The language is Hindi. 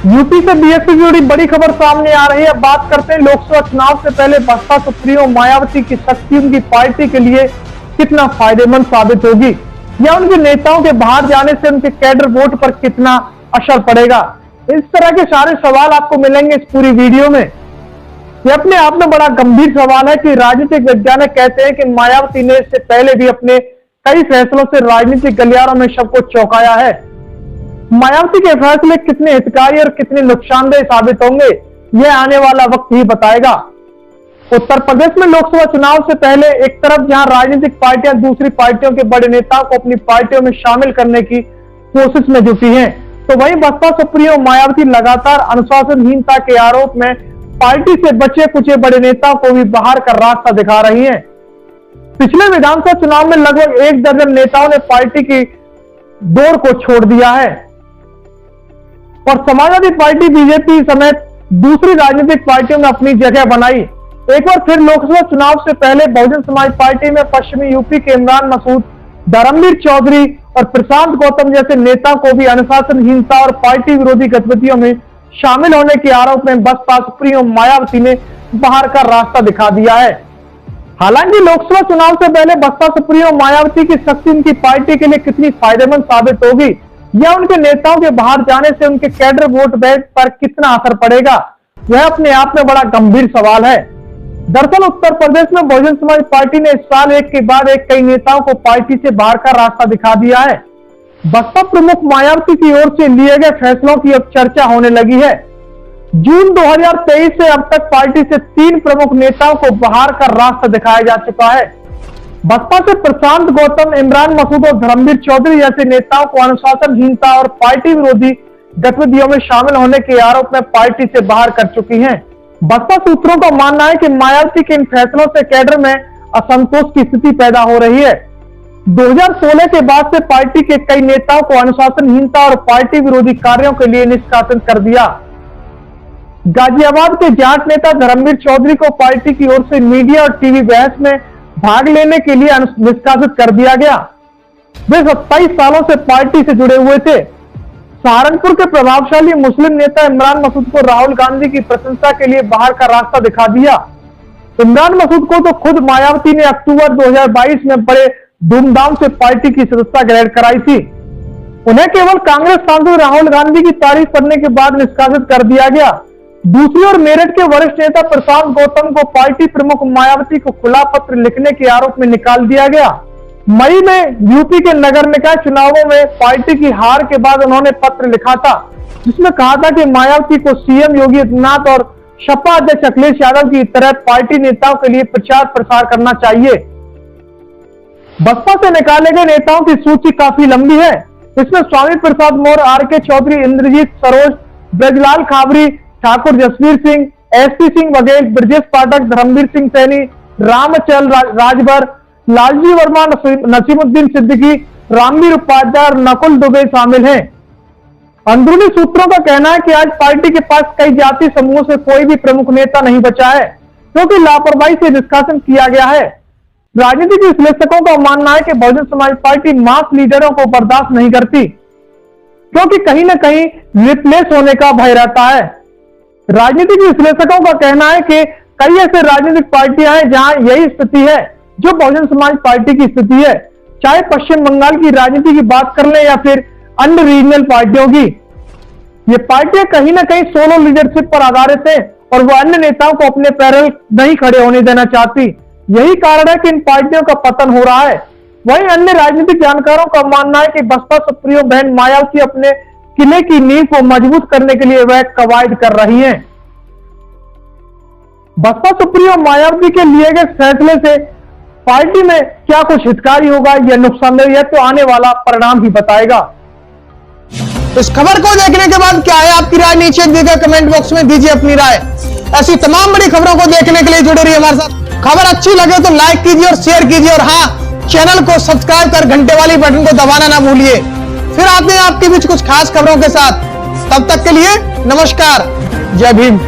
यूपी से बीएसपी से जुड़ी बड़ी खबर सामने आ रही है। बात करते हैं लोकसभा चुनाव से पहले बसपा सुप्रीमो मायावती की शक्ति उनकी पार्टी के लिए कितना फायदेमंद साबित होगी या उनके नेताओं के बाहर जाने से उनके कैडर वोट पर कितना असर पड़ेगा। इस तरह के सारे सवाल आपको मिलेंगे इस पूरी वीडियो में। यह अपने आप में बड़ा गंभीर सवाल है कि राजनीतिक वैज्ञानिक कहते हैं कि मायावती ने इससे पहले भी अपने कई फैसलों से राजनीतिक गलियारों में सबको चौंकाया है। मायावती के फैसले कितने हितकारी और कितने नुकसानदेह साबित होंगे, यह आने वाला वक्त ही बताएगा। उत्तर प्रदेश में लोकसभा चुनाव से पहले एक तरफ जहां राजनीतिक पार्टियां दूसरी पार्टियों के बड़े नेताओं को अपनी पार्टियों में शामिल करने की कोशिश में जुटी हैं, तो वहीं बसपा सुप्रीमो मायावती लगातार अनुशासनहीनता के आरोप में पार्टी से बचे कुचे बड़े नेताओं को भी बाहर का रास्ता दिखा रही हैं। पिछले विधानसभा चुनाव में लगभग 1 दर्जन नेताओं ने पार्टी की दौड़ को छोड़ दिया है और समाजवादी पार्टी बीजेपी समेत दूसरी राजनीतिक पार्टियों में अपनी जगह बनाई। एक बार फिर लोकसभा चुनाव से पहले बहुजन समाज पार्टी में पश्चिमी यूपी के इमरान मसूद, धर्मवीर चौधरी और प्रशांत गौतम जैसे नेताओं को भी अनुशासनहीनता और पार्टी विरोधी गतिविधियों में शामिल होने के आरोप में बसपा सुप्रीमो मायावती ने बाहर का रास्ता दिखा दिया है। हालांकि लोकसभा चुनाव से पहले बसपा सुप्रीमो मायावती की शक्ति उनकी पार्टी के लिए कितनी फायदेमंद साबित होगी या उनके नेताओं के बाहर जाने से उनके कैडर वोट बैंक पर कितना असर पड़ेगा, यह अपने आप में बड़ा गंभीर सवाल है। दरअसल उत्तर प्रदेश में बहुजन समाज पार्टी ने इस साल एक के बाद एक कई नेताओं को पार्टी से बाहर का रास्ता दिखा दिया है। बसपा प्रमुख मायावती की ओर से लिए गए फैसलों की अब चर्चा होने लगी है। जून 2023 से अब तक पार्टी से 3 प्रमुख नेताओं को बाहर का रास्ता दिखाया जा चुका है। बसपा से प्रशांत गौतम, इमरान मसूद और धर्मवीर चौधरी जैसे नेताओं को अनुशासनहीनता और पार्टी विरोधी गतिविधियों में शामिल होने के आरोप में पार्टी से बाहर कर चुकी हैं। बसपा सूत्रों का मानना है कि मायावती के इन फैसलों से कैडर में असंतोष की स्थिति पैदा हो रही है। 2016 के बाद से पार्टी के कई नेताओं को अनुशासनहीनता और पार्टी विरोधी कार्यों के लिए निष्कासित कर दिया। गाजियाबाद के जाट नेता धर्मवीर चौधरी को पार्टी की ओर से मीडिया और टीवी बहस में भाग लेने के लिए निष्कासित कर दिया गया। वे 27 सालों से पार्टी से जुड़े हुए थे। सहारनपुर के प्रभावशाली मुस्लिम नेता इमरान मसूद को राहुल गांधी की प्रशंसा के लिए बाहर का रास्ता दिखा दिया। इमरान मसूद को तो खुद मायावती ने अक्टूबर 2022 में बड़े धूमधाम से पार्टी की सदस्यता ग्रहण कराई थी। उन्हें केवल कांग्रेस सांसद राहुल गांधी की तारीफ करने के बाद निष्कासित कर दिया गया। दूसरी ओर मेरठ के वरिष्ठ नेता प्रशांत गौतम को पार्टी प्रमुख मायावती को खुला पत्र लिखने के आरोप में निकाल दिया गया। मई में यूपी के नगर निकाय चुनावों में पार्टी की हार के बाद उन्होंने पत्र लिखा था जिसमें कहा था कि मायावती को सीएम योगी आदित्यनाथ और सपा अध्यक्ष अखिलेश यादव की तरह पार्टी नेताओं के लिए प्रचार प्रसार करना चाहिए। बसपा से निकाले गए नेताओं की सूची काफी लंबी है। इसमें स्वामी प्रसाद मौर्य, आर.के. चौधरी, इंद्रजीत सरोज, ब्रजलाल खाबरी, ठाकुर जसवीर सिंह, एसपी सिंह बघेल, ब्रजेश पाठक, धर्मवीर सिंह सैनी, रामचल राजभर, लालजी वर्मा, नसीमुद्दीन सिद्दीकी, रामवीर उपाध्याय और नकुल दुबे शामिल हैं। अंदरूनी सूत्रों का कहना है कि आज पार्टी के पास कई जाति समूहों से कोई भी प्रमुख नेता नहीं बचा है क्योंकि लापरवाही से निष्कासन किया गया है। राजनीतिक विश्लेषकों का मानना है कि बहुजन समाज पार्टी मास लीडरों को बर्दाश्त नहीं करती क्योंकि कहीं न कहीं रिप्लेस होने का भय रहता है। राजनीतिक विश्लेषकों का कहना है कि कई ऐसे राजनीतिक पार्टियां हैं जहां यही स्थिति है जो बहुजन समाज पार्टी की स्थिति है, चाहे पश्चिम बंगाल की राजनीति की बात कर लें या फिर अन्य रीजनल पार्टियों की। ये पार्टियां कहीं ना कहीं सोलो लीडरशिप पर आधारित है और वो अन्य नेताओं को अपने पैरल नहीं खड़े होने देना चाहती। यही कारण है कि इन पार्टियों का पतन हो रहा है। वहीं अन्य राजनीतिक जानकारों का मानना है कि बसपा सुप्रीमो बहन मायावती अपने किले की नींव को मजबूत करने के लिए वह कवायद कर रही हैं। बसपा सुप्रीमो मायावती के लिए गए फैसले से पार्टी में क्या कुछ हितकारी होगा या नुकसानदेह, यह तो आने वाला परिणाम ही बताएगा। इस खबर को देखने के बाद क्या है आपकी राय, नीचे दिए गए कमेंट बॉक्स में दीजिए अपनी राय। ऐसी तमाम बड़ी खबरों को देखने के लिए जुड़े रहिए हमारे साथ। खबर अच्छी लगे तो लाइक कीजिए और शेयर कीजिए और हाँ, चैनल को सब्सक्राइब कर घंटे वाली बटन को दबाना ना भूलिए। फिर आते हैं आपके बीच कुछ खास खबरों के साथ। तब तक के लिए नमस्कार, जय भीम।